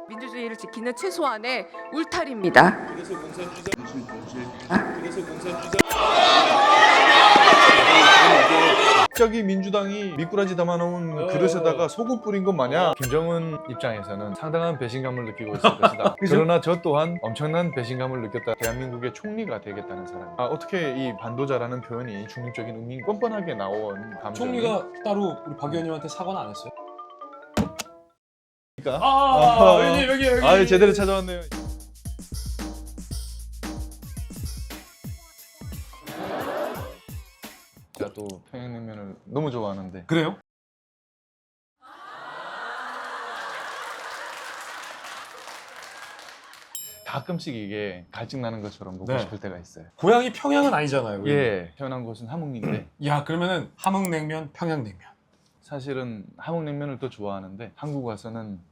민주주의를 지키는 최소한의 울타리입니다. 갑자기 민주당이 미꾸라지 담아놓은 그릇에다가 소금 뿌린 것 마냥 김정은 입장에서는 상당한 배신감을 느끼고 있을 것이다. 그러나 저 또한 엄청난 배신감을 느꼈다. 대한민국의 총리가 되겠다는 사람. 어떻게 이 반도자라는 표현이 중립적인 의미 뻔뻔하게 나온 감정이 총리가 따로 우리 박 의원님한테 사과는 안 했어요? 그러니까 의원님 여기 아 제대로 찾아왔네요. 제가 또 평양냉면을 너무 좋아하는데 그래요? 가끔씩 이게 갈증 나는 것처럼 먹고 네. 싶을 때가 있어요. 고향이 평양은 아니잖아요. 의원님. 예, 태어난 곳은 함흥인데 야 그러면은 함흥냉면, 평양냉면. 사실은 함흥냉면을 더 좋아하는데 한국 와서는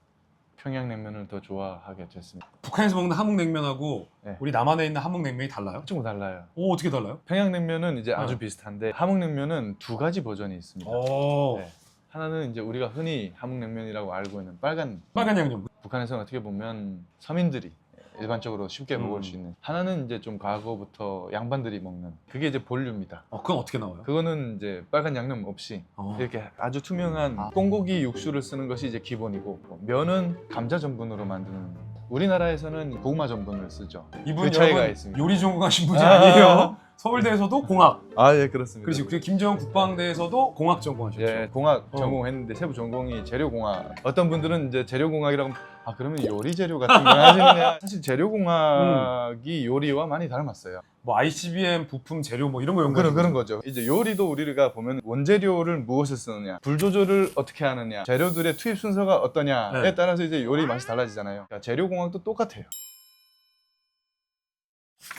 평양냉면을 더 좋아하게 됐습니다. 북한에서 먹는 함흥냉면하고 네. 우리 남한에 있는 함흥냉면이 달라요? 조금 달라요. 오 어떻게 달라요? 평양냉면은 이제 아주 어. 비슷한데 함흥냉면은 두 가지 버전이 있습니다. 오 네. 하나는 이제 우리가 흔히 함흥냉면이라고 알고 있는 빨간 빨간 양념. 북한에서는 어떻게 보면 서민들이 일반적으로 쉽게 먹을 수 있는 하나는 이제 좀 과거부터 양반들이 먹는 그게 이제 본류입니다. 그건 어떻게 나와요? 그거는 이제 빨간 양념 없이 이렇게 아주 투명한 꽁고기 육수를 쓰는 것이 이제 기본이고 면은 감자 전분으로 만드는 우리나라에서는 고구마 전분을 쓰죠. 이분 그 차이가 여러분 있습니다. 요리 전공하신 분이 아니에요. 서울대에서도 공학. 아 예 그렇습니다. 그리고 김정은 국방대에서도 공학 전공하셨죠. 예 공학 전공했는데 세부 전공이 재료공학. 어떤 분들은 이제 재료공학이라고 그러면 요리 재료 같은 거 하시느냐. 사실 재료공학이 요리와 많이 닮았어요. 뭐 ICBM 부품 재료 뭐 이런 거 그런 거죠. 이제 요리도 우리가 보면 원재료를 무엇을 쓰느냐, 불 조절을 어떻게 하느냐, 재료들의 투입 순서가 어떠냐에 네. 따라서 이제 요리 맛이 달라지잖아요. 그러니까 재료공학도 똑같아요.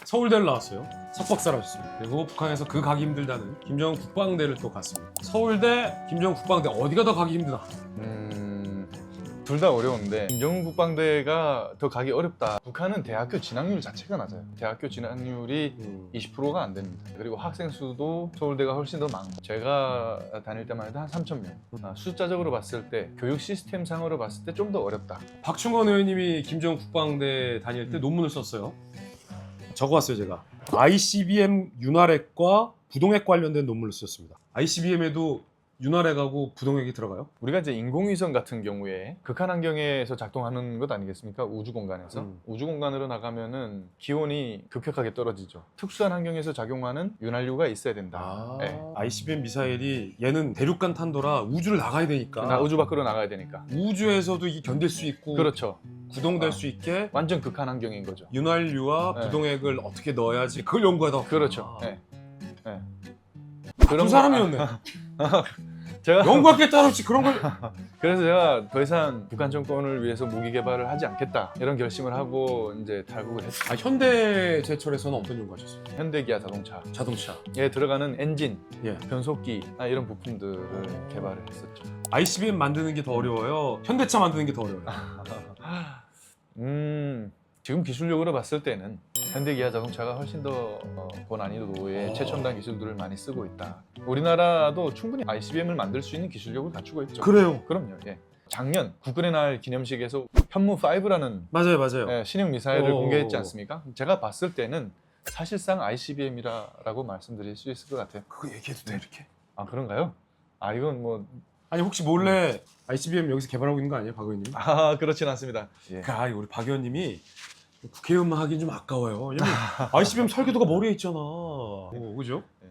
서울대를 나왔어요. 석박사를 하셨습니다. 그리고 북한에서 그 가기 힘들다는 김정은 국방대를 또 갔습니다. 서울대, 김정은 국방대 어디가 더 가기 힘드다? 둘 다 어려운데 김정은 국방대가 더 가기 어렵다. 북한은 대학교 진학률 자체가 낮아요. 대학교 진학률이 20%가 안 됩니다. 그리고 학생 수도 서울대가 훨씬 더 많고 제가 다닐 때만 해도 한 3,000명. 숫자적으로 봤을 때 교육 시스템 상으로 봤을 때 좀 더 어렵다. 박충건 의원님이 김정은 국방대 다닐 때 논문을 썼어요. 적어왔어요 제가. ICBM 윤활핵과 부동핵 관련된 논문을 썼습니다. ICBM에도 윤활핵하고 부동핵이 들어가요? 우리가 이제 인공위성 같은 경우에 극한 환경에서 작동하는 것 아니겠습니까? 우주 공간에서 우주 공간으로 나가면은 기온이 급격하게 떨어지죠. 특수한 환경에서 작용하는 윤활유가 있어야 된다. 네. ICBM 미사일이 얘는 대륙간 탄도라 우주를 나가야 되니까 우주 밖으로 나가야 되니까. 우주에서도 이게 견딜 수 있고 그렇죠. 구동될 수 있게 완전 극한 환경인 거죠. 윤활유와 네. 부동핵을 어떻게 넣어야지 그걸 연구하다. 그렇죠. 네. 네. 두 사람이었네. 제가 연구할 게 따로 없이 그런 걸. 그래서 제가 더 이상 북한 정권을 위해서 무기 개발을 하지 않겠다 이런 결심을 하고 이제 탈북을 했죠. 현대 제철에서는 어떤 연구하셨어요? 현대기아 자동차에 자동차. 들어가는 엔진, 예. 변속기 이런 부품들을 개발을 했었죠. ICBM 만드는 게 더 어려워요? 현대차 만드는 게 더 어려워요? 지금 기술력으로 봤을 때는 현대기아 자동차가 훨씬 더 고난이도의 최첨단 기술들을 많이 쓰고 있다. 우리나라도 충분히 ICBM을 만들 수 있는 기술력을 갖추고 있죠. 그래요. 그럼요. 예. 작년 국군의 날 기념식에서 현무5라는 맞아요. 신형 미사일을 공개했지 않습니까? 제가 봤을 때는 사실상 ICBM이라고 말씀드릴 수 있을 것 같아요. 그거 얘기해도 돼 이렇게? 그런가요? 이건 뭐 아니 혹시 몰래 ICBM 여기서 개발하고 있는 거 아니에요, 박 의원님? 그렇진 않습니다. 예. 우리 박 의원님이 국회의원만 하긴 좀 아까워요. 왜냐면 ICBM 설계도가 머리에 있잖아. 그죠? 네.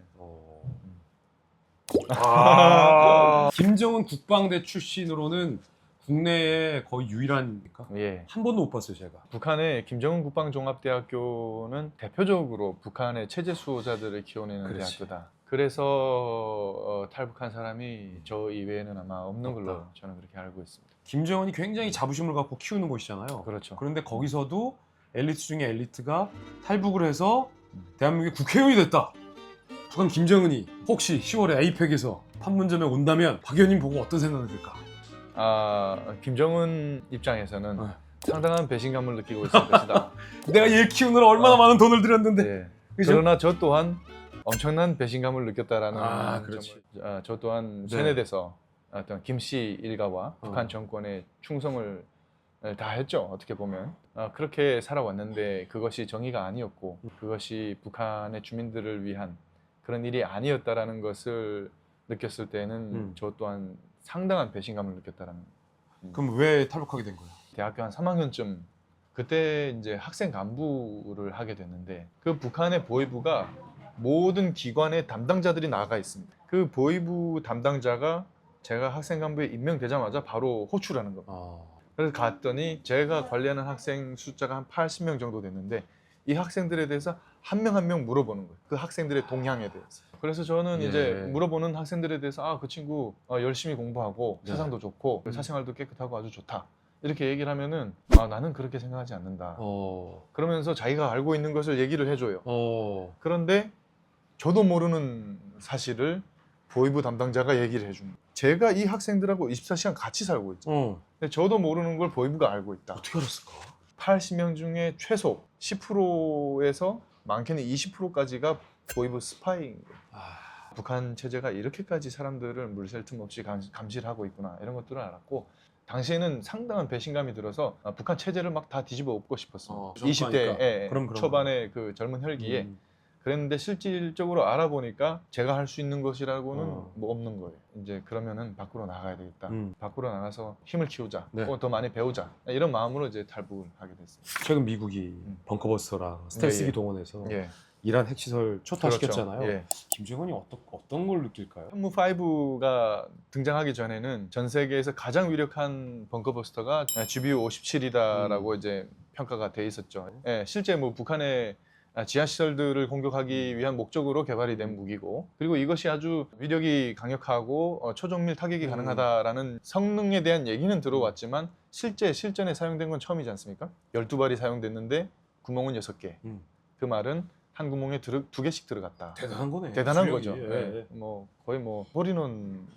김정은 국방대 출신으로는 국내에 거의 유일한입니까? 예. 한 번도 못 봤어요, 제가. 북한의 김정은 국방종합대학교는 대표적으로 북한의 체제 수호자들을 키워내는 그렇지. 대학교다. 그래서 탈북한 사람이 저 이외에는 아마 없는 걸로 없다. 저는 그렇게 알고 있습니다. 김정은이 굉장히 자부심을 갖고 키우는 곳이잖아요. 그렇죠. 그런데 거기서도 엘리트 중에 엘리트가 탈북을 해서 대한민국의 국회의원이 됐다. 북한 김정은이 혹시 10월에 에이펙에서 판문점에 온다면 박 의원님 보고 어떤 생각이 들까? 김정은 입장에서는 상당한 배신감을 느끼고 있을 것이다. 내가 얘 키우느라 얼마나 많은 돈을 들였는데. 네. 그죠? 그러나 저 또한 엄청난 배신감을 느꼈다라는 그렇지. 저 또한 네. 세뇌돼서 어떤 김씨 일가와 북한 정권의 충성을 다 했죠. 어떻게 보면 그렇게 살아왔는데 그것이 정의가 아니었고 그것이 북한의 주민들을 위한 그런 일이 아니었다라는 것을 느꼈을 때는 저 또한 상당한 배신감을 느꼈다라는. 그럼 왜 탈북하게 된 거예요? 대학교 한 3학년쯤 그때 이제 학생 간부를 하게 됐는데 그 북한의 보위부가 모든 기관의 담당자들이 나가 있습니다. 그 보위부 담당자가 제가 학생 간부에 임명되자마자 바로 호출하는 겁니다. 그래서 갔더니 제가 관리하는 학생 숫자가 한 80명 정도 됐는데 이 학생들에 대해서 한 명 한 명 물어보는 거예요. 그 학생들의 동향에 대해서. 그래서 저는 이제 물어보는 학생들에 대해서 그 친구 열심히 공부하고 사상도 좋고 사생활도 깨끗하고 아주 좋다. 이렇게 얘기를 하면은 나는 그렇게 생각하지 않는다. 그러면서 자기가 알고 있는 것을 얘기를 해줘요. 그런데 저도 모르는 사실을 보위부 담당자가 얘기를 해줍니다. 제가 이 학생들하고 24시간 같이 살고 있죠. 근데 저도 모르는 걸 보위부가 알고 있다. 어떻게 알았을까? 80명 중에 최소 10%에서 많게는 20%까지가 보위부 스파이인 거예요. 북한 체제가 이렇게까지 사람들을 물샐 틈 없이 감시를 하고 있구나 이런 것들을 알았고 당시에는 상당한 배신감이 들어서 북한 체제를 막 다 뒤집어 엎고 싶었어요. 20대 그럼. 초반의 그 젊은 혈기에 그랬는데 실질적으로 알아보니까 제가 할 수 있는 것이라고는 뭐 없는 거예요. 이제 그러면은 밖으로 나가야 되겠다. 밖으로 나가서 힘을 키우자. 더 많이 배우자. 이런 마음으로 이제 탈북을 하게 됐어요. 최근 미국이 벙커버스터랑 스텔스기 동원해서 이란 핵시설 초토화시켰잖아요. 그렇죠. 김정은이 어떤 걸 느낄까요? 현무 5가 등장하기 전에는 전 세계에서 가장 위력한 벙커버스터가 GBU-57이다라고 이제 평가가 돼 있었죠. 실제 뭐 북한의 지하시설들을 공격하기 위한 목적으로 개발이 된 무기고 그리고 이것이 아주 위력이 강력하고 초정밀 타격이 가능하다라는 성능에 대한 얘기는 들어왔지만 실제 실전에 사용된 건 처음이지 않습니까? 12발이 사용됐는데 구멍은 6개. 그 말은 한 구멍에 2개씩 들어갔다. 대단한 거네. 대단한 주력이. 거죠. 뭐 거의 뭐 호리논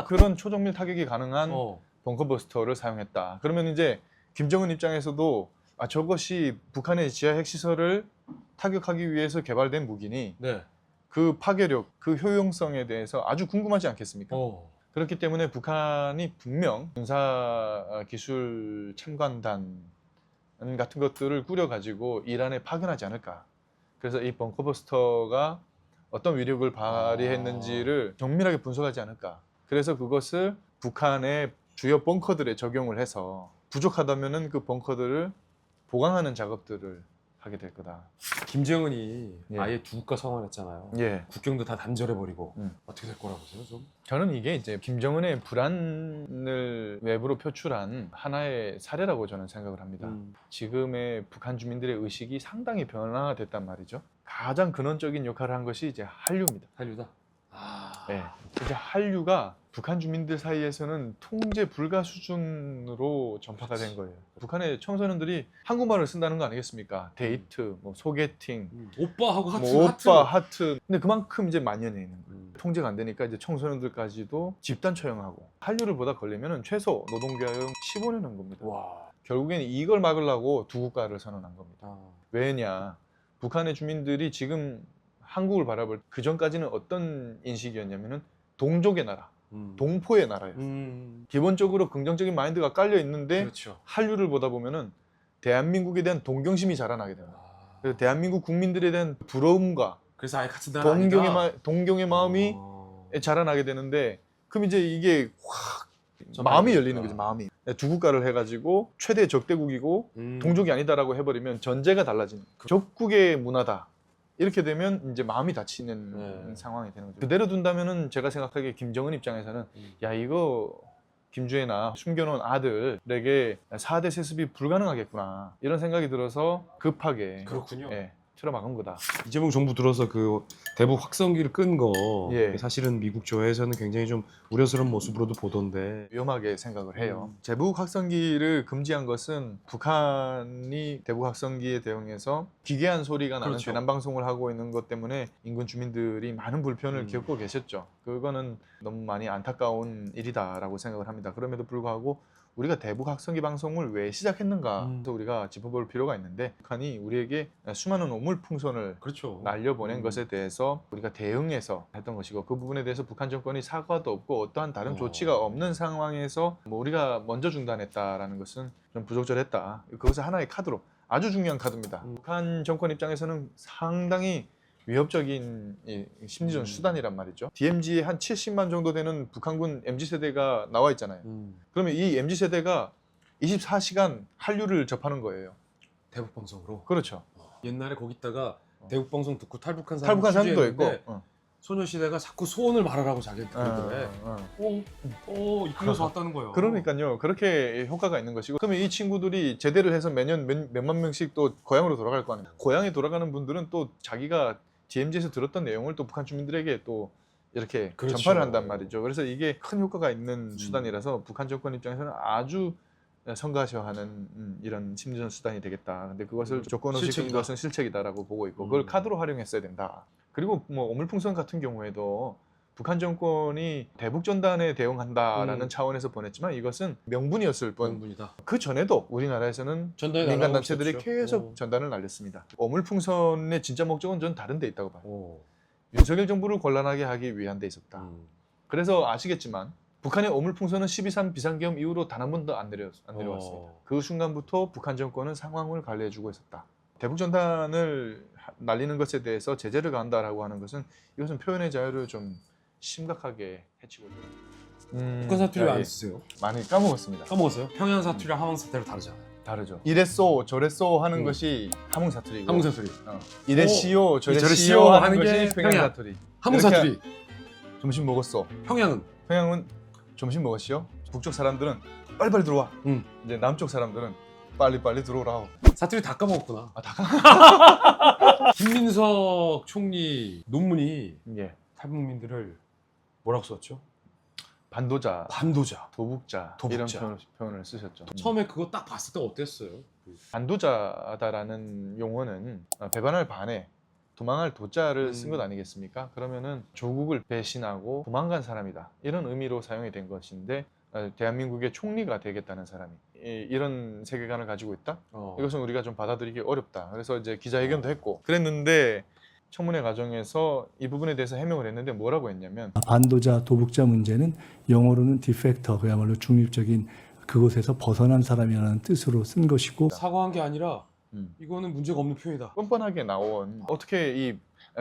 그런 초정밀 타격이 가능한 벙커버스터를 사용했다. 그러면 이제 김정은 입장에서도 저것이 북한의 지하 핵시설을 타격하기 위해서 개발된 무기니 그 파괴력, 그 효용성에 대해서 아주 궁금하지 않겠습니까? 그렇기 때문에 북한이 분명 군사기술 참관단 같은 것들을 꾸려가지고 이란에 파견하지 않을까. 그래서 이 벙커버스터가 어떤 위력을 발휘했는지를 정밀하게 분석하지 않을까. 그래서 그것을 북한의 주요 벙커들에 적용을 해서 부족하다면은 그 벙커들을 보강하는 작업들을 하게 될 거다. 김정은이 아예 두 국가 성환했잖아요. 국경도 다 단절해버리고 어떻게 될 거라고 보세요? 좀? 저는 이게 이제 김정은의 불안을 외부로 표출한 하나의 사례라고 저는 생각을 합니다. 지금의 북한 주민들의 의식이 상당히 변화됐단 말이죠. 가장 근원적인 역할을 한 것이 이제 한류입니다. 한류다. 이제 한류가 북한 주민들 사이에서는 통제 불가 수준으로 전파가 된 거예요. 북한의 청소년들이 한국말을 쓴다는 거 아니겠습니까? 데이트, 뭐 소개팅, 오빠하고 하트, 뭐 오빠, 하트. 근데 그만큼 이제 만연해 있는 거예요. 통제가 안 되니까 이제 청소년들까지도 집단 처형하고 한류를 보다 걸리면 최소 노동교육 15년은 겁니다. 결국엔 이걸 막으려고 두 국가를 선언한 겁니다. 왜냐? 북한의 주민들이 지금 한국을 바라볼 그 전까지는 어떤 인식이었냐면은 동족의 나라, 동포의 나라예요. 기본적으로 긍정적인 마인드가 깔려 있는데 한류를 보다 보면은 대한민국에 대한 동경심이 자라나게 됩니다. 그래서 대한민국 국민들에 대한 부러움과 그래서 아예 같은 나라 동경의 마음이 자라나게 되는데 그럼 이제 이게 확 마음이 열리는 거죠. 마음이 두 국가를 해가지고 최대 적대국이고 동족이 아니다라고 해버리면 전제가 달라지는 적국의 문화다. 이렇게 되면 이제 마음이 다치는 상황이 되는 거죠. 그대로 둔다면은 제가 생각하기에 김정은 입장에서는 야 이거 김주애나 숨겨놓은 아들에게 4대 세습이 불가능하겠구나 이런 생각이 들어서 급하게 틀어막은 거다. 이재명 정부 들어서 그 대북 확성기를 끈 거 사실은 미국 조회에서는 굉장히 좀 우려스러운 모습으로도 보던데 위험하게 생각을 해요. 대북 확성기를 금지한 것은 북한이 대북 확성기에 대응해서 기괴한 소리가 나는 대남 방송을 하고 있는 것 때문에 인근 주민들이 많은 불편을 겪고 계셨죠. 그거는 너무 많이 안타까운 일이다라고 생각을 합니다. 그럼에도 불구하고 우리가 대북 학성기 방송을 왜 시작했는가 그래서 우리가 짚어볼 필요가 있는데 북한이 우리에게 수많은 오물풍선을 그렇죠. 날려보낸 것에 대해서 우리가 대응해서 했던 것이고 그 부분에 대해서 북한 정권이 사과도 없고 어떠한 다른 조치가 없는 상황에서 뭐 우리가 먼저 중단했다라는 것은 좀 부적절했다. 그것은 하나의 카드로 아주 중요한 카드입니다. 북한 정권 입장에서는 상당히 위협적인 이 심리전 수단이란 말이죠. DMZ에 한 70만 정도 되는 북한군 MZ세대가 나와 있잖아요. 그러면 이 MZ세대가 24시간 한류를 접하는 거예요. 대북 방송으로. 그렇죠. 옛날에 거기다가 대북 방송 듣고 탈북한 탈북한 사람도 있고. 취재했는데 소녀시대가 자꾸 소원을 말하라고 자기한테 그러더래. 이끌려서 왔다는 거예요. 그러니까요. 그렇게 효과가 있는 것이고 그러면 이 친구들이 제대를 해서 매년 몇만 명씩 또 고향으로 돌아갈 거 아니에요. 고향에 돌아가는 분들은 또 자기가 DMZ에서 들었던 내용을 또 북한 주민들에게 또 이렇게 그렇죠. 전파를 한단 말이죠. 그래서 이게 큰 효과가 있는 수단이라서 북한 정권 입장에서는 아주 성가셔하는 이런 심리전 수단이 되겠다. 근데 그것을 조건 없이 실책이다. 그것은 실책이다라고 보고 있고 그걸 카드로 활용했어야 된다. 그리고 뭐 오물풍선 같은 경우에도 북한 정권이 대북 전단에 대응한다라는 차원에서 보냈지만 이것은 명분이었을 뿐. 명분이다. 그 전에도 우리나라에서는 전단에 민간 날아가고 단체들이 있었죠. 계속 전단을 날렸습니다. 오물풍선의 진짜 목적은 전 다른 데 있다고 봐요. 오. 윤석열 정부를 곤란하게 하기 위한 데 있었다. 그래서 아시겠지만 북한의 오물풍선은 12.3 비상계엄 이후로 단 한 번도 안 내려왔습니다. 그 순간부터 북한 정권은 상황을 관리해주고 있었다. 대북 전단을 날리는 것에 대해서 제재를 가한다라고 하는 것은 이것은 표현의 자유를 좀 심각하게 해치고 있다. 북한 사투리 왜 안 쓰세요? 많이 까먹었습니다. 까먹었어요? 평양 사투리랑 함흥 사투리랑 다르잖아요. 다르죠. 이랬소 저랬소 하는 것이 함흥 사투리고 함흥 사투리. 이랬시오 저랬시오 저랬시오 하는 하는 것이 게 평양 평양. 사투리. 함흥 이렇게 사투리. 점심 먹었어. 평양은 평양은 점심 먹었시오. 북쪽 사람들은 빨리빨리 들어와. 이제 남쪽 사람들은 빨리빨리 들어오라. 사투리 다 까먹었구나. 다 김민석 총리 논문이 예. 탈북민들을 뭐라고 썼죠? 반도자, 반도자. 도북자, 도북자. 이런 표현을 쓰셨죠. 처음에 그거 딱 봤을 때 어땠어요? 반도자다라는 용어는 배반할 반에 도망할 도자를 쓴 것 아니겠습니까? 그러면은 조국을 배신하고 도망간 사람이다. 이런 의미로 사용이 된 것인데 대한민국의 총리가 되겠다는 사람이 이런 세계관을 가지고 있다? 이것은 우리가 좀 받아들이기 어렵다. 그래서 이제 기자회견도 했고 그랬는데 청문회 과정에서 이 부분에 대해서 해명을 했는데 뭐라고 했냐면 반도자, 도북자 문제는 영어로는 디펙터, 그야말로 중립적인 그곳에서 벗어난 사람이라는 뜻으로 쓴 것이고 사과한 게 아니라 이거는 문제가 없는 표현이다. 뻔뻔하게 나온 어떻게 이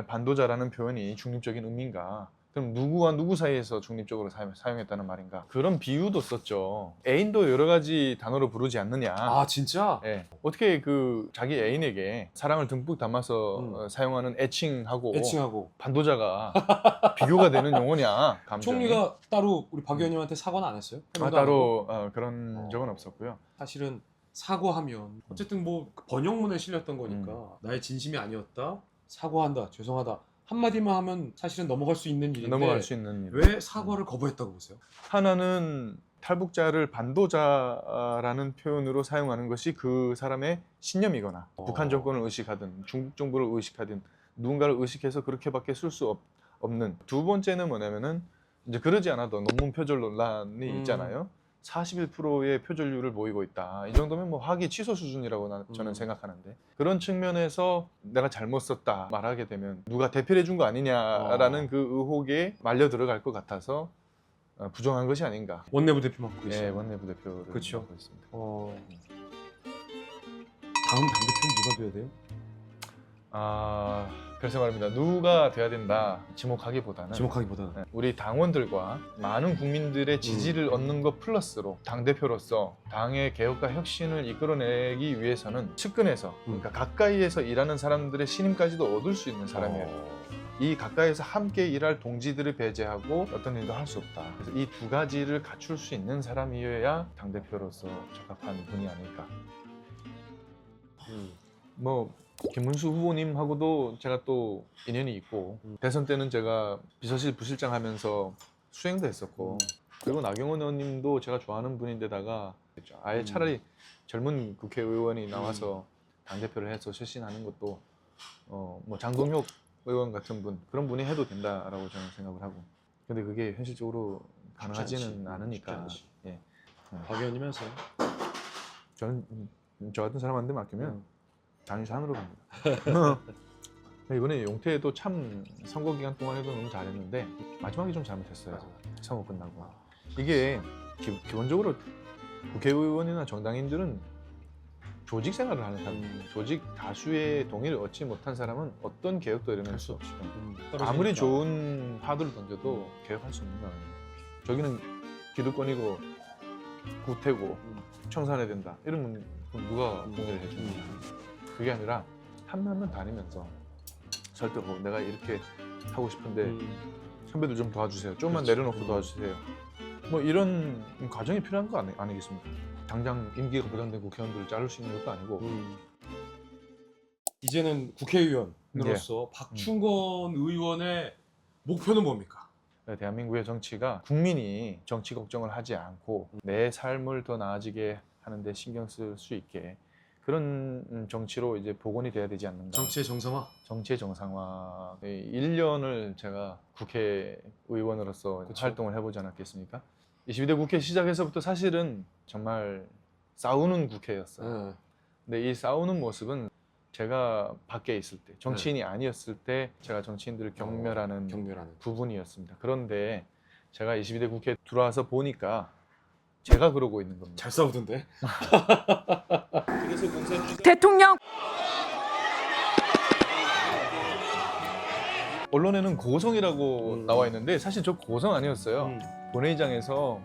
반도자라는 표현이 중립적인 의미인가? 그럼 누구와 누구 사이에서 중립적으로 사용했다는 말인가? 그런 비유도 썼죠. 애인도 여러 가지 단어로 부르지 않느냐? 아 진짜? 예. 어떻게 그 자기 애인에게 사랑을 듬뿍 담아서 사용하는 애칭하고 반도자가 비교가 되는 용어냐? 감정이. 총리가 따로 우리 박 의원님한테 사과는 안 했어요? 따로 그런 적은 없었고요. 사실은 사과하면 어쨌든 뭐 번역문에 실렸던 거니까 나의 진심이 아니었다. 사과한다. 죄송하다. 한마디만 하면 사실은 넘어갈 수 있는 일인데 넘어갈 수 있는 일. 왜 사과를 거부했다고 보세요? 하나는 탈북자를 반도자라는 표현으로 사용하는 것이 그 사람의 신념이거나 북한 정권을 의식하든 중국 정부를 의식하든 누군가를 의식해서 그렇게밖에 쓸 수 없는. 두 번째는 뭐냐면은 이제 그러지 않아도 논문 표절 논란이 있잖아요. 41%의 표절률을 보이고 있다. 이 정도면 뭐 학위 취소 수준이라고 저는 생각하는데 그런 측면에서 내가 잘못 썼다 말하게 되면 누가 대필해 준 거 아니냐라는 그 의혹에 말려 들어갈 것 같아서 부정한 것이 아닌가. 원내부 대표 맡고 계시죠. 예, 원내부 대표를 그렇죠. 맡고 있습니다. 다음 당대표는 누가 돼야 돼요? 글쎄 말입니다. 누가 돼야 된다 지목하기보다는 지목하기보다는 우리 당원들과 많은 국민들의 지지를 얻는 것 플러스로 당대표로서 당의 개혁과 혁신을 이끌어내기 위해서는 측근에서 그러니까 가까이에서 일하는 사람들의 신임까지도 얻을 수 있는 사람이에요. 이 가까이에서 함께 일할 동지들을 배제하고 어떤 일도 할 수 없다. 그래서 이 두 가지를 갖출 수 있는 사람이어야 당대표로서 적합한 분이 아닐까. 뭐 김문수 후보님하고도 제가 또 인연이 있고 대선 때는 제가 비서실 부실장 하면서 수행도 했었고 그리고 나경원 의원님도 제가 좋아하는 분인데다가 아예 차라리 젊은 국회의원이 나와서 당대표를 해서 쇄신하는 것도 뭐 장동혁 의원 같은 분 그런 분이 해도 된다라고 저는 생각을 하고 근데 그게 현실적으로 가능하지는 않으니까 예. 박 의원님 하세요. 저는 저 같은 사람한테 맡기면 당연히 산으로 갑니다. 이번에 용태도 참 선거 기간 동안에도 너무 잘했는데 마지막에 좀 잘못했어요. 선거 끝나고. 이게 기본적으로 국회의원이나 정당인들은 조직 생활을 하는 사람, 조직 다수의 동의를 얻지 못한 사람은 어떤 개혁도 이뤄낼 수 없죠. 아무리 좋은 파도를 던져도 개혁할 수 없는 거 아니에요. 저기는 기득권이고 구태고 청산해야 된다. 이러면 누가 동의를 해줍니까? 그게 아니라 한 명 한 명 다니면서 설득하고 내가 이렇게 하고 싶은데 선배들 좀 도와주세요. 좀만 그렇지. 내려놓고 도와주세요. 뭐 이런 과정이 필요한 거 아니겠습니까? 당장 임기가 보장된 국회의원들을 자를 수 있는 것도 아니고 이제는 국회의원으로서 박충건 의원의 목표는 뭡니까? 대한민국의 정치가 국민이 정치 걱정을 하지 않고 내 삶을 더 나아지게 하는데 신경 쓸 수 있게 그런 정치로 이제 복원이 돼야 되지 않는가. 정치의 정상화. 정치의 정상화. 1년을 제가 국회의원으로서 그쵸. 활동을 해보지 않았겠습니까? 22대 국회 시작해서부터 사실은 정말 싸우는 국회였어요. 근데 이 싸우는 모습은 제가 밖에 있을 때, 정치인이 아니었을 때 제가 정치인들을 경멸하는 부분이었습니다. 그런데 제가 22대 국회에 들어와서 보니까 제가 그러고 있는 겁니다. 잘 싸우던데. 대통령 언론에는 고성이라고 나와 있는데 사실 저 고성 아니었어요. 본회의장에서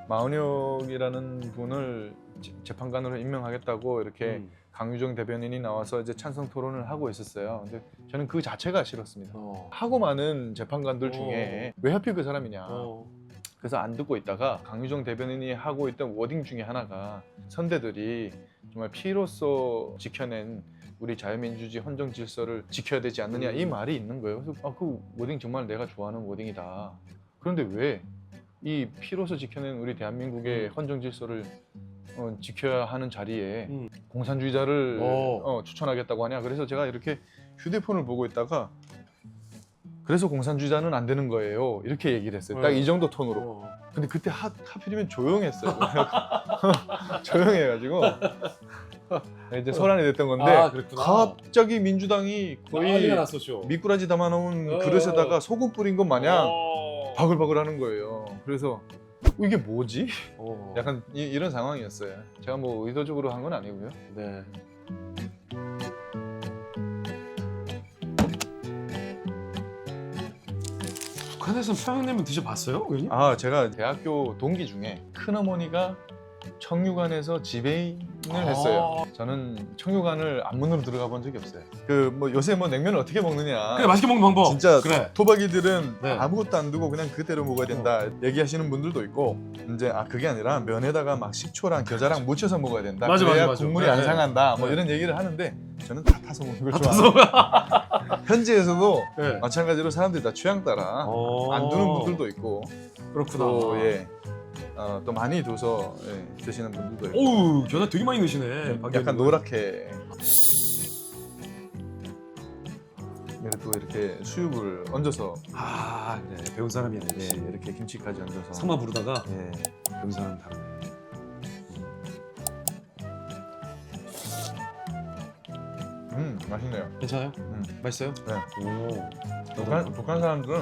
마은혁이라는 분을 재판관으로 임명하겠다고 이렇게 강유정 대변인이 나와서 이제 찬성 토론을 하고 있었어요. 근데 저는 그 자체가 싫었습니다. 하고 많은 재판관들 중에 왜 하필 그 사람이냐. 그래서 안 듣고 있다가 강유정 대변인이 하고 있던 워딩 중에 하나가 선대들이 정말 피로써 지켜낸 우리 자유민주주의 헌정 질서를 지켜야 되지 않느냐 이 말이 있는 거예요. 그래서 그 워딩 정말 내가 좋아하는 워딩이다. 그런데 왜 이 피로써 지켜낸 우리 대한민국의 헌정 질서를 지켜야 하는 자리에 공산주의자를 추천하겠다고 하냐. 그래서 제가 이렇게 휴대폰을 보고 있다가 그래서 공산주의자는 안 되는 거예요. 이렇게 얘기를 했어요. 딱 이 정도 톤으로. 근데 그때 하필이면 조용했어요. 조용해가지고 이제 소란이 됐던 건데 갑자기 민주당이 거의 난리가 났었죠. 미꾸라지 담아놓은 그릇에다가 소금 뿌린 것 마냥 바글바글 하는 거예요. 그래서 이게 뭐지? 약간 이런 상황이었어요. 제가 뭐 의도적으로 한 건 아니고요. 네. 북한에서는 평양냉면 드셔봤어요, 의원님? 제가 대학교 동기 중에 큰어머니가 청유관에서 지배인을 했어요. 저는 청유관을 앞문으로 들어가 본 적이 없어요. 뭐 요새 뭐 냉면을 어떻게 먹느냐. 그래, 맛있게 먹는 방법. 진짜 그래. 토박이들은 네. 아무것도 안 두고 그냥 그대로 먹어야 된다 얘기하시는 분들도 있고 이제 그게 아니라 면에다가 막 식초랑 겨자랑 묻혀서 먹어야 된다. 맞아, 그래야 맞아. 국물이 네. 안 상한다. 뭐 네. 이런 얘기를 하는데 저는 다 타서 먹는 걸 좋아해요. 현지에서도 네. 마찬가지로 사람들이 다 취향 따라 안 두는 분들도 있고 그렇구나. 또 많이 둬서 드시는 분들도 있고 오우, 겨자 되게 많이 넣으시네. 약간 노랗게 또 이렇게 수육을 얹어서 그래. 배운 사람이야. 이렇게 김치까지 얹어서 상마 부르다가 예. 배운 사람 다르네. 맛있네요. 괜찮아요? 맛있어요? 네. 오. 북한 사람들은